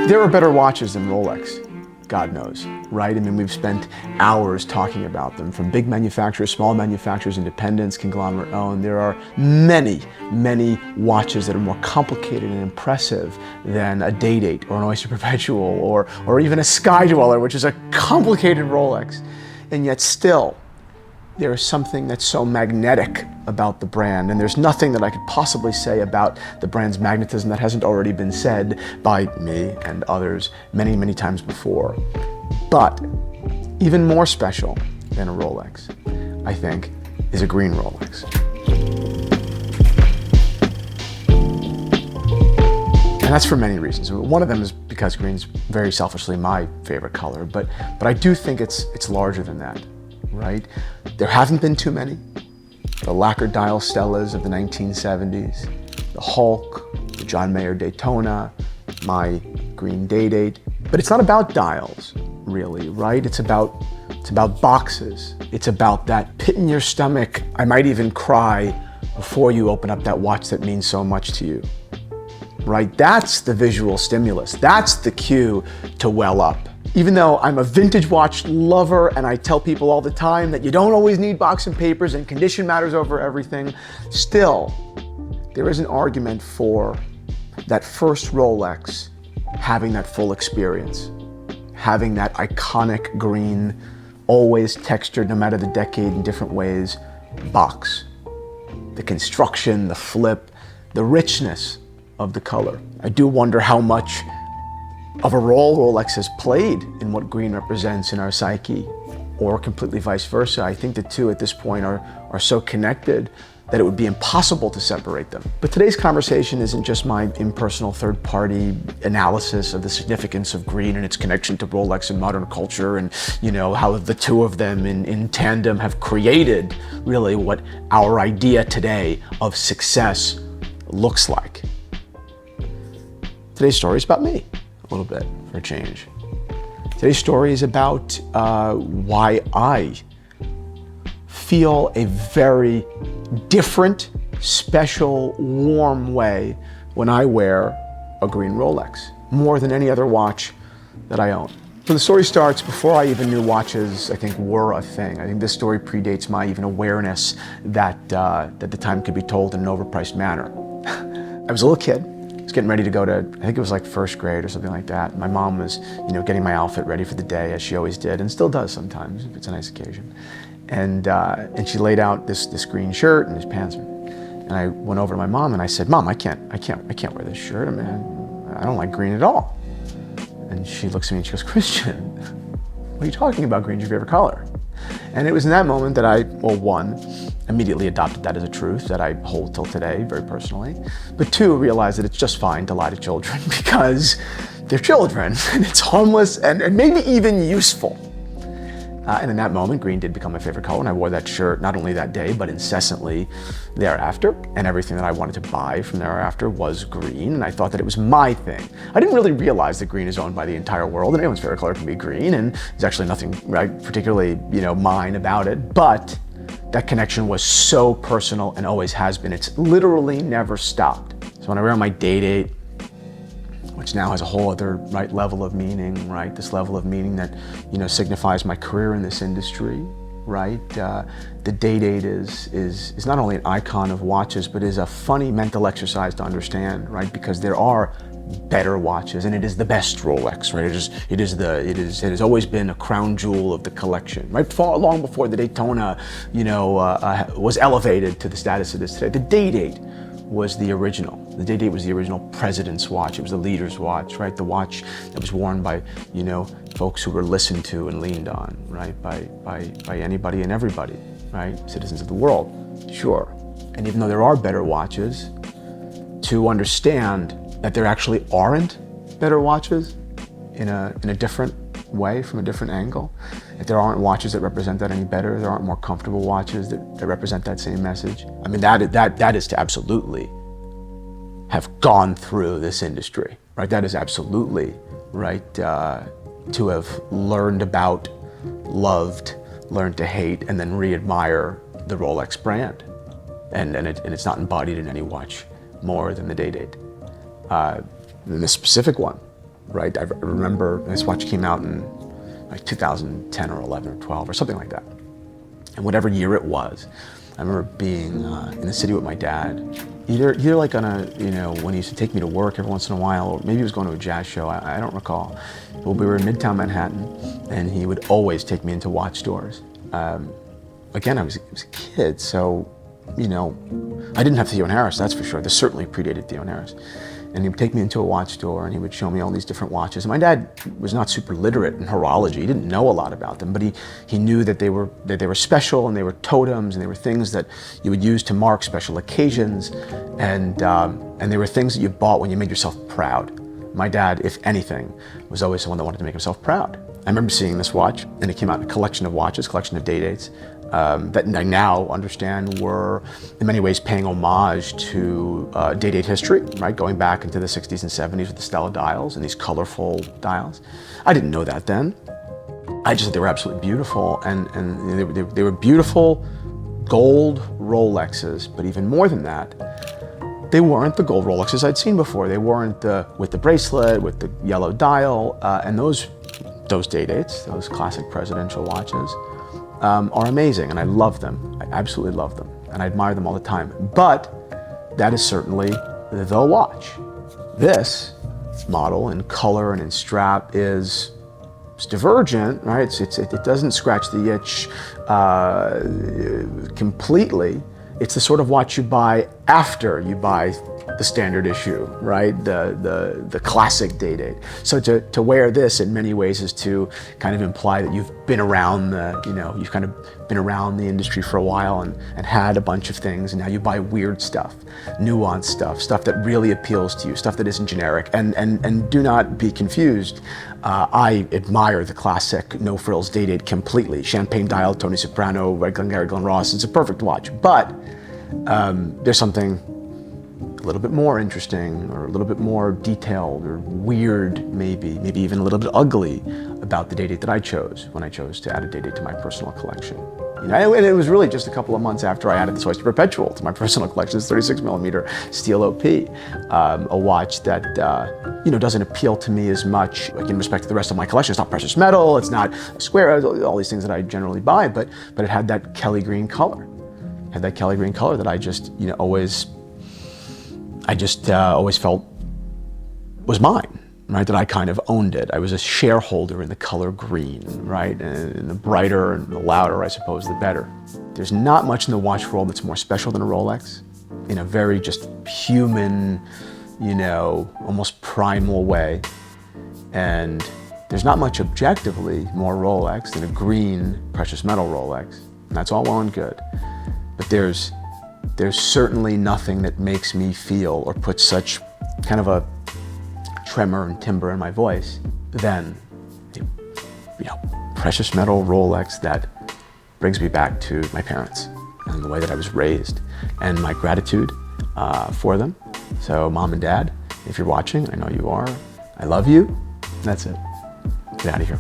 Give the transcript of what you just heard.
There are better watches than Rolex, God knows, right? I mean, we've spent hours talking about them, from big manufacturers, small manufacturers, independents, conglomerate owned. There are many, many watches that are more complicated and impressive than a Day-Date or an Oyster Perpetual or even a Sky Dweller, which is a complicated Rolex. And yet still, there is something that's so magnetic about the brand, and there's nothing that I could possibly say about the brand's magnetism that hasn't already been said by me and others many, many times before. But even more special than a Rolex, I think, is a green Rolex. And that's for many reasons. One of them is because green's very selfishly my favorite color, but I do think it's larger than that. Right? There haven't been too many. The lacquered dial Stellas of the 1970s, the Hulk, the John Mayer Daytona, my green Day-Date. But it's not about dials, really, right? It's about boxes. It's about that pit in your stomach. I might even cry before you open up that watch that means so much to you. Right? That's the visual stimulus. That's the cue to well up. Even though I'm a vintage watch lover and I tell people all the time that you don't always need box and papers and condition matters over everything, still, there is an argument for that first Rolex having that full experience, having that iconic green, always textured, no matter the decade, in different ways, box. The construction, the flip, the richness of the color. I do wonder how much of a role Rolex has played in what green represents in our psyche, or completely vice versa. I think the two at this point are so connected that it would be impossible to separate them. But today's conversation isn't just my impersonal third-party analysis of the significance of green and its connection to Rolex and modern culture, and how the two of them in tandem have created really what our idea today of success looks like. Today's story is about me. A little bit for a change. Today's story is about why I feel a very different, special, warm way when I wear a green Rolex, more than any other watch that I own. So the story starts before I even knew watches, I think, were a thing. I think this story predates my even awareness that the time could be told in an overpriced manner. I was a little kid. I was getting ready to go to, I think it was like first grade or something like that. My mom was, getting my outfit ready for the day, as she always did, and still does sometimes if it's a nice occasion. And she laid out this green shirt and these pants. And I went over to my mom and I said, "Mom, I can't wear this shirt. I mean, I don't like green at all." And she looks at me and she goes, "Christian, what are you talking about? Green's your favorite color." And it was in that moment that I, one, immediately adopted that as a truth that I hold till today, very personally. But two, realized that it's just fine to lie to children because they're children and it's harmless and maybe even useful. And in that moment, green did become my favorite color, and I wore that shirt not only that day, but incessantly thereafter. And everything that I wanted to buy from thereafter was green, and I thought that it was my thing. I didn't really realize that green is owned by the entire world, and anyone's favorite color can be green, and there's actually nothing particularly, mine about it. But that connection was so personal and always has been. It's literally never stopped. So when I wear my Day-Date, which now has a whole other level of meaning, right? This level of meaning that, signifies my career in this industry, right? The Day-Date is not only an icon of watches, but is a funny mental exercise to understand, right? Because there are better watches, and it is the best Rolex, right? It has always been a crown jewel of the collection, right? Long before the Daytona, was elevated to the status it is today. The Day-Date was the original. The Day-Date was the original president's watch. It was the leader's watch, right? The watch that was worn by, folks who were listened to and leaned on, right? By anybody and everybody, right? Citizens of the world, sure. And even though there are better watches, to understand that there actually aren't better watches in a different way, from a different angle. If there aren't watches that represent that any better, there aren't more comfortable watches that represent that same message. I mean, that is to absolutely have gone through this industry, right? That is absolutely, right, to have learned about, loved, learned to hate, and then re-admire the Rolex brand. And it's not embodied in any watch more than the Day-Date. This specific one, right? I remember this watch came out in like 2010 or 11 or 12 or something like that. And whatever year it was, I remember being in the city with my dad, either like on a, when he used to take me to work every once in a while, or maybe he was going to a jazz show, I don't recall. But we were in Midtown Manhattan, and he would always take me into watch stores. Again, I was a kid, so, I didn't have Theo and Harris, that's for sure. This certainly predated Theo and Harris. And he would take me into a watch store, and he would show me all these different watches. And my dad was not super literate in horology. He didn't know a lot about them, but he knew that they were special, and they were totems, and they were things that you would use to mark special occasions, and they were things that you bought when you made yourself proud. My dad, if anything, was always someone that wanted to make himself proud. I remember seeing this watch, and it came out in a collection of watches, collection of day dates, that I now understand were in many ways paying homage to day-date history, right? Going back into the 60s and 70s with the Stella dials and these colorful dials. I didn't know that then. I just thought they were absolutely beautiful, and they were beautiful gold Rolexes, but even more than that, they weren't the gold Rolexes I'd seen before. They weren't with the bracelet, with the yellow dial, and those day dates, those classic presidential watches, are amazing, and I love them. I absolutely love them, and I admire them all the time. But that is certainly the watch. This model in color and in strap is divergent, right? It doesn't scratch the itch completely. It's the sort of watch you buy after you buy the standard issue, right? The classic day date. So to wear this in many ways is to kind of imply that you've been around you've kind of been around the industry for a while and had a bunch of things, and now you buy weird stuff, nuanced stuff that really appeals to you, stuff that isn't generic. And do not be confused. I admire the classic no frills day date completely. Champagne dial, Tony Soprano, Red Glengarry Glen Ross. It's a perfect watch, but there's something a little bit more interesting, or a little bit more detailed, or weird, maybe even a little bit ugly about the day date that I chose when I chose to add a day date to my personal collection. And it was really just a couple of months after I added the Oyster Perpetual to my personal collection. It's 36mm steel OP, a watch that doesn't appeal to me as much, like in respect to the rest of my collection. It's not precious metal, it's not square, all these things that I generally buy, but it had that Kelly green color. It had that Kelly green color that I just always felt was mine, right? That I kind of owned it. I was a shareholder in the color green, right? And the brighter and the louder, I suppose, the better. There's not much in the watch world that's more special than a Rolex, in a very just human, almost primal way. And there's not much objectively more Rolex than a green precious metal Rolex. And that's all well and good. But there's certainly nothing that makes me feel or puts such kind of a tremor and timbre in my voice than precious metal Rolex that brings me back to my parents and the way that I was raised, and my gratitude for them. So Mom and Dad, if you're watching, I know you are, I love you. That's it. Get out of here.